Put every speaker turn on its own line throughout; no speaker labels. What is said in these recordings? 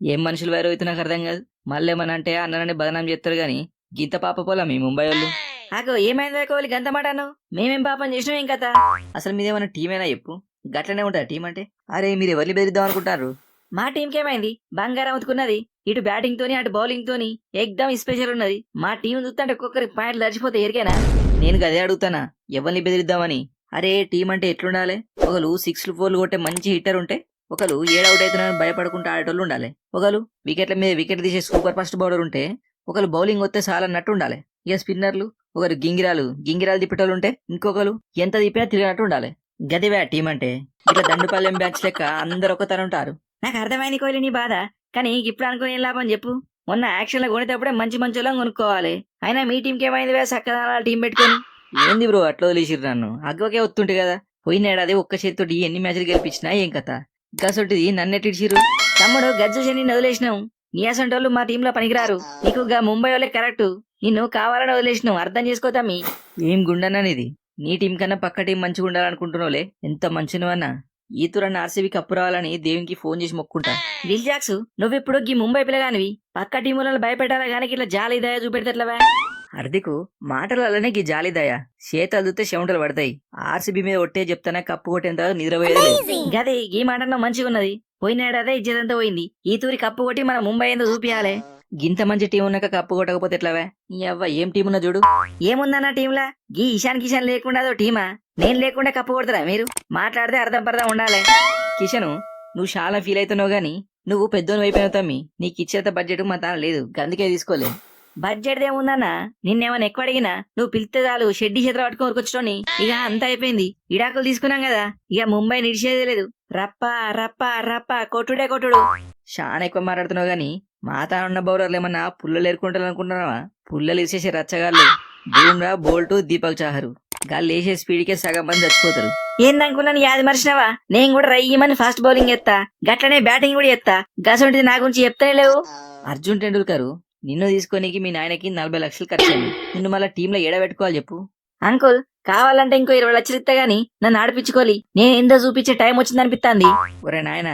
ఏం మనుషులు వేరు అయితే నాకు అర్థం కాదు. మళ్ళేమన్నా అంటే అన్నని బదనాం చేస్తారు గాని గింత పాప పోలా మీ ముంబై వాళ్ళు. ఆగో ఏమైందా కోహ్లీ గంత మాటను? మేమేం పాపం చేసినాం ఏం కథ? అసలు మీదేమన్నా టీమేనా చెప్పు. గట్లనే ఉంటా టీం అంటే. అరే మీరు ఎవరిని బెదిరిద్దాం అనుకుంటారు? మా టీంకి ఏమైంది? బంగారం అవుతున్నది. ఇటు బ్యాటింగ్ తోని అటు బౌలింగ్ తోని ఎక్దమ్ స్పెషల్ ఉన్నది. మా టీం చూస్తుంటే ఒక్కొక్కరి పాయింట్లు దర్చిపోతే ఎరికేనా? నేను గదే అడుగుతానా ఎవరిని బెదిరిద్దామని. అరే టీం అంటే ఎట్లుండాలి? ఒకరు 6లు 4లు కొట్టే మంచి హిట్టర్ ఉంటే, ఒకరు 7 అవుట్ అవుతున్నారని భయపడుకుంటూ ఆడేటోళ్ళు ఉండాలి. ఒకరు వికెట్ల మీద వికెట్ తీసే సూపర్ ఫాస్ట్ బౌలర్ ఉంటే, ఒకరు బౌలింగ్ వస్తే చాలన్నట్టు ఉండాలి. ఇక స్పిన్నర్లు ఒకరు గింగిరాలు తిప్పేటోళ్ళు ఉంటే, ఇంకొకరు ఎంత తిప్పినా తిరిగినట్టు ఉండాలి. గదివే టీం అంటే. ఇట్లా దండుపాలెం బ్యాచ్ లెక్క అందరు ఒకతను ఉంటారు. నాకు అర్థమైంది కోహ్లీ నీ బాధ. కానీ ఇప్పుడు అనుకుని ఏం లాభం చెప్పు. మొన్న యాక్షన్ లో కొనేటప్పుడే మంచి మంచిలో కొనుక్కోవాలి. అయినా మీ టీంకి ఏమైంది వే సక్కదాన టీం పెట్టుకొని? ఏంది బ్రో అట్లా వదిలేసిర్రు నన్ను? అగ్గకే వస్తుంటే కదా. పోయిన ఏడాది ఒక్క చేతితోటి ఎన్ని మ్యాచ్లు గెలిపించినా ఏం కథ. గసొంటిది నన్నెట్టిడిచిర్రు? తమ్ముడు గజ్జు నిన్ను వదిలేసినాం. నీ అసంటోళ్ళు మా టీంలో పనికిరారు. నీకు ముంబై వాళ్ళే కరెక్ట్. నిన్ను కావాలని వదిలేసినాం, అర్థం చేసుకో తమ్మి. ఏం గుండన్నది? నీ టీం కన్నా పక్క టీం మంచిగా ఉండాలనుకుంటున్నావులే. ఎంత మంచినవన్నా. ఈతురన్న ఆర్సీబీ కప్పు రావాలని దేవునికి ఫోన్ చేసి మొక్కుంటా. దిల్ జాక్స్ నువ్విప్పుడు గీ ముంబై పిల్లగానివి. పక్క టీములను భయపెట్టాలా గానీ ఇట్లా జాలి దయ చూపెడతట్లవా? హార్దికు మాటలలోనే గీ జాలి దయ. చేతలు చూస్తే చెమటలు పడతాయి. ఆర్సీబీ మీద ఒట్టే చెప్తానే కప్పు కొట్టేంత నిద్రపోయేది లేదు. గది ఈ మాట మంచిగా ఉన్నది. పోయినాడదే ఇజ్జతంతా పోయింది. ఈ తూరి కప్పు కొట్టి మన ముంబై ఏందో చూపియాలే. గింత మంచి టీం ఉన్నాక కప్పు కొట్టకపోతే ఎట్లవే? నీ అవ్వ ఏం టీం ఉన్నా చూడు. ఏముందన్న టీంలా? గీ ఇషాన్ కిషాన్ లేకుండా అదో టీమా? నేను లేకుండా కప్పు కొడతారా మీరు? మాట్లాడితే అర్థం పర్థం ఉండాలి. కిషను నువ్వు చాలా ఫీల్ అవుతున్నావు గాని నువ్వు పెద్దోని అయిపోయినావు తమ్మి. నీకు ఇచ్చేంత బడ్జెట్ మా తాను లేదు, గందుకే తీసుకోలే. బడ్జెట్ ఏముందన్నా? నిన్నేమన్నా ఎక్కువ అడిగినా నువ్వు పిలిస్తే చాలు షెడ్డి చేతులు పట్టుకొని ఊరుకొచ్చుటోని. ఇక అంతా అయిపోయింది. ఇడాకులు తీసుకున్నాం కదా, ఇక ముంబై నిడిచేదే లేదు. రప్ప రప్ప రప్ప కొట్టుడే కొట్టుడు. చాలా ఎక్కువ మాట్లాడుతున్నావు గాని మాతా ఉన్న బౌలర్లు ఏమన్నా పుల్లలు ఏరుకుంటారు అనుకుంటున్నావా? పుల్లలు వేసేసే రచ్చగాళ్ళు బూమ్రా, బోల్ట్, దీపక్ చాహరు గాళ్ళు వేసే స్పీడ్కే సగం మంది చచ్చిపోతారు. ఏందనుకున్నాను యాది మర్చినావా? నేను కూడా రయ్యమని ఫాస్ట్ బౌలింగ్ ఎత్తా, గట్లనే బ్యాటింగ్ కూడా ఎత్తా. గసంటిది నా గురించి చెప్తానే లేవు. అర్జున్ టెండూల్కర్ నిన్ను తీసుకోనికి మీ నాయనకి 40 లక్షలు ఖర్చయింది. నిన్ను మళ్ళీ టీంలో ఏడబెట్టుకోవాలి చెప్పు. అంకుల్ కావాలంటే ఇంకో 20 లక్షలు ఇస్తా గానీ నన్ను ఆడిపించుకోవాలి. నేను ఏందో చూపించే టైం వచ్చింది అనిపిస్తాంది. ఒరే నాయన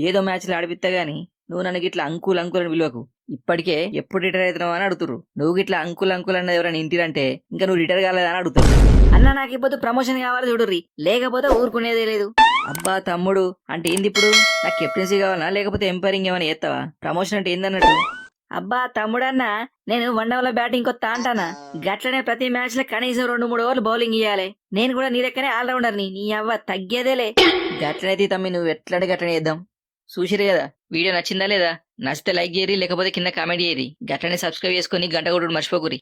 ఏదో మ్యాచ్లు ఆడిపిస్తా గానీ నువ్వు నన్ను గిట్లా అంకుల్ అని విలువకు. ఇప్పటికే ఎప్పుడు రిటైర్ అవుతున్నావు అని అడుగుతురు. నువ్వు గిట్లా అంకుల్ అన్నది ఎవరైనా ఇంటిరంటే ఇంకా నువ్వు రిటైర్ కాలేదని అడుగుతావు. అన్న నాకు ఇప్పుడు ప్రమోషన్ కావాలి చూడుర్రి, లేకపోతే ఊరుకునేదే లేదు. అబ్బా తమ్ముడు అంటే ఏంది ఇప్పుడు? నాకు కెప్టెన్సీ కావాలా లేకపోతే ఎంపైరింగ్ ఏమైనా చేస్తావా? ప్రమోషన్ అంటే ఏందన్నట్టు? అబ్బా తమ్ముడన్నా నేను వన్డౌన్లో బ్యాటింగ్ కొత్తా అంటానా. గట్లనే ప్రతి మ్యాచ్ లో కనీసం 2-3 ఓవర్లు బౌలింగ్ ఇయ్యాలి. నేను కూడా నీ లెక్కనే ఆల్రౌండర్ని. నీ అవ్వ తగ్గేదేలే. గట్లనైతే తమ్మి నువ్వు ఎట్లంటే గట్లనే చేద్దాం. చూసిరే కదా వీడియో నచ్చిందా లేదా? నచ్చితే లైక్ చేయరి, లేకపోతే కింద కామెంట్ చేయరి. గట్లనే సబ్స్క్రైబ్ చేసుకొని గంట కొట్టుడు మర్చిపోకురి.